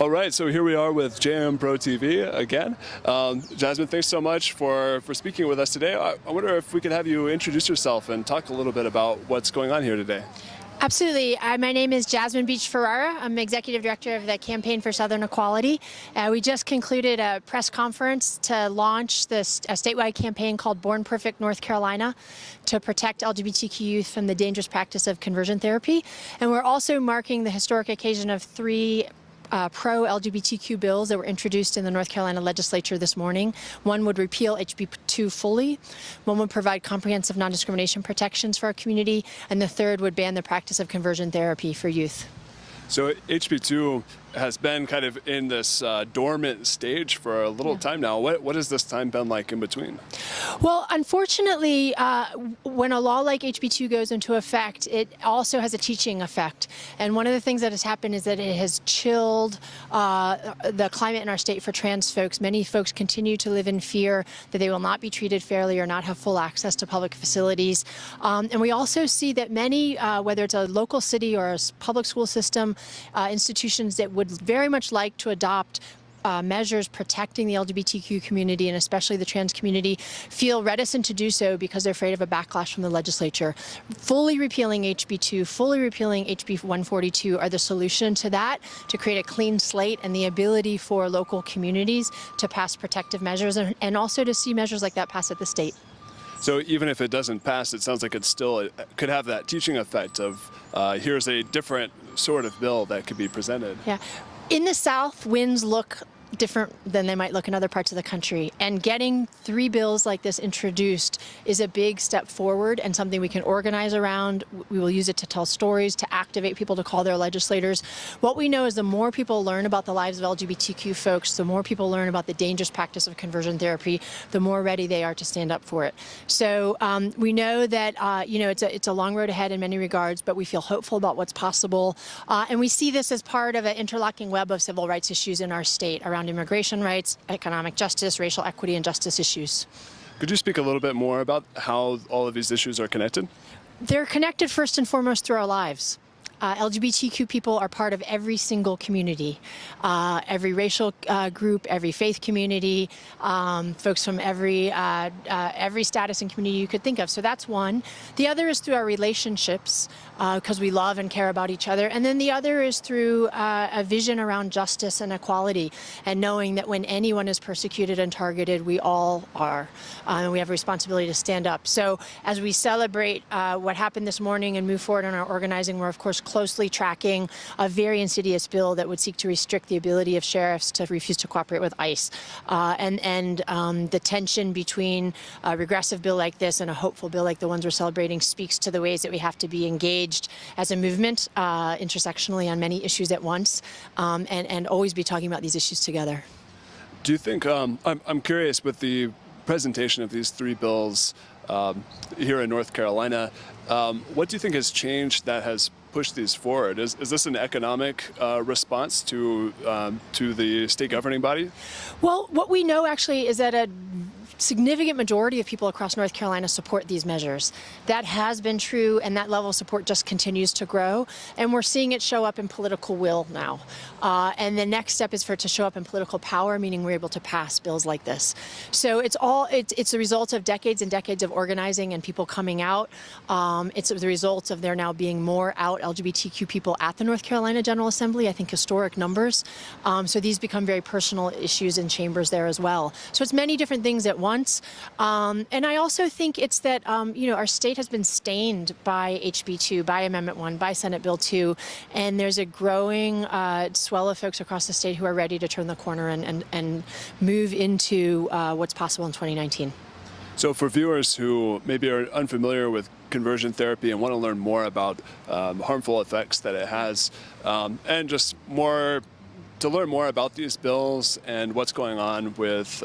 All right, so here we are with JM Pro TV again. Jasmin, thanks so much for speaking with us today. I wonder if we could have you introduce yourself and talk a little bit about what's going on here today. Absolutely. My name is Jasmin Beach-Ferrara. I'm Executive Director of the Campaign for Southern Equality. We just concluded a press conference to launch a statewide campaign called Born Perfect North Carolina to protect LGBTQ youth from the dangerous practice of conversion therapy. And we're also marking the historic occasion of three pro-LGBTQ bills that were introduced in the North Carolina legislature this morning. One would repeal HB 2 fully, one would provide comprehensive non-discrimination protections for our community, and the third would ban the practice of conversion therapy for youth. So HB 2 has been kind of in this dormant stage for a little time now. What has this time been like in between? Well, unfortunately, when a law like HB 2 goes into effect, it also has a teaching effect. And one of the things that has happened is that it has chilled the climate in our state for trans folks. Many folks continue to live in fear that they will not be treated fairly or not have full access to public facilities. And we also see that many, whether it's a local city or a public school system, institutions that would very much like to adopt measures protecting the LGBTQ community and especially the trans community feel reticent to do so because they're afraid of a backlash from the legislature. Fully repealing HB 2, fully repealing HB 142 are the solution to that, to create a clean slate and the ability for local communities to pass protective measures and also to see measures like that pass at the state. So even if it doesn't pass, it sounds like it still could have that teaching effect of here's a different sort of bill that could be presented. Yeah. In the South, winds look different than they might look in other parts of the country. And getting three bills like this introduced is a big step forward and something we can organize around. We will use it to tell stories, to activate people to call their legislators. What we know is the more people learn about the lives of LGBTQ folks, the more people learn about the dangerous practice of conversion therapy, the more ready they are to stand up for it. So we know that it's a long road ahead in many regards, but we feel hopeful about what's possible. And we see this as part of an interlocking web of civil rights issues in our state around immigration rights, economic justice, racial equity, and justice issues. Could you speak a little bit more about how all of these issues are connected? They're connected first and foremost through our lives. LGBTQ people are part of every single community, every racial group, every faith community, folks from every status and community you could think of. So that's one. The other is through our relationships, because we love and care about each other. And then the other is through a vision around justice and equality, and knowing that when anyone is persecuted and targeted, we all are, and we have a responsibility to stand up. So as we celebrate what happened this morning and move forward in our organizing, we're of course closely tracking a very insidious bill that would seek to restrict the ability of sheriffs to refuse to cooperate with ICE. The tension between a regressive bill like this and a hopeful bill like the ones we're celebrating speaks to the ways that we have to be engaged as a movement intersectionally on many issues at once and always be talking about these issues together. Do you think, I'm curious with the presentation of these three bills here in North Carolina, what do you think has changed that has pushed these forward? Is this an economic response to the state governing body? Well, what we know actually is that a significant majority of people across North Carolina support these measures. That has been true, and that level of support just continues to grow. And we're seeing it show up in political will now. And the next step is for it to show up in political power, meaning we're able to pass bills like this. So it's the result of decades and decades of organizing and people coming out. It's the result of there now being more out LGBTQ people at the North Carolina General Assembly, I think historic numbers. So these become very personal issues in chambers there as well. So it's many different things at once. And I also think it's that, our state has been stained by HB 2, by Amendment 1, by Senate Bill 2, and there's a growing swell of folks across the state who are ready to turn the corner and move into what's possible in 2019. So for viewers who maybe are unfamiliar with conversion therapy and want to learn more about harmful effects that it has, and just to learn more about these bills and what's going on with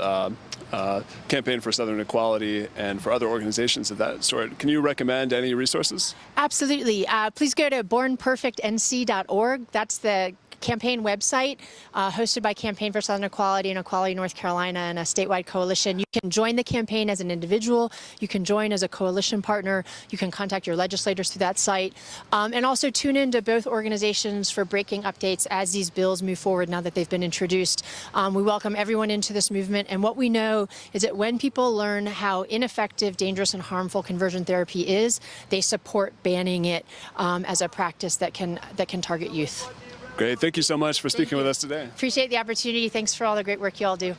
Campaign for Southern Equality and for other organizations of that sort, can you recommend any resources? Absolutely. Please go to bornperfectnc.org. That's the campaign website hosted by Campaign for Southern Equality and Equality North Carolina and a statewide coalition. You can join the campaign as an individual. You can join as a coalition partner. You can contact your legislators through that site. And also tune into both organizations for breaking updates as these bills move forward now that they've been introduced. We welcome everyone into this movement. And what we know is that when people learn how ineffective, dangerous, and harmful conversion therapy is, they support banning it as a practice that can target youth. Great. Thank you so much for speaking with us today. Appreciate the opportunity. Thanks for all the great work you all do.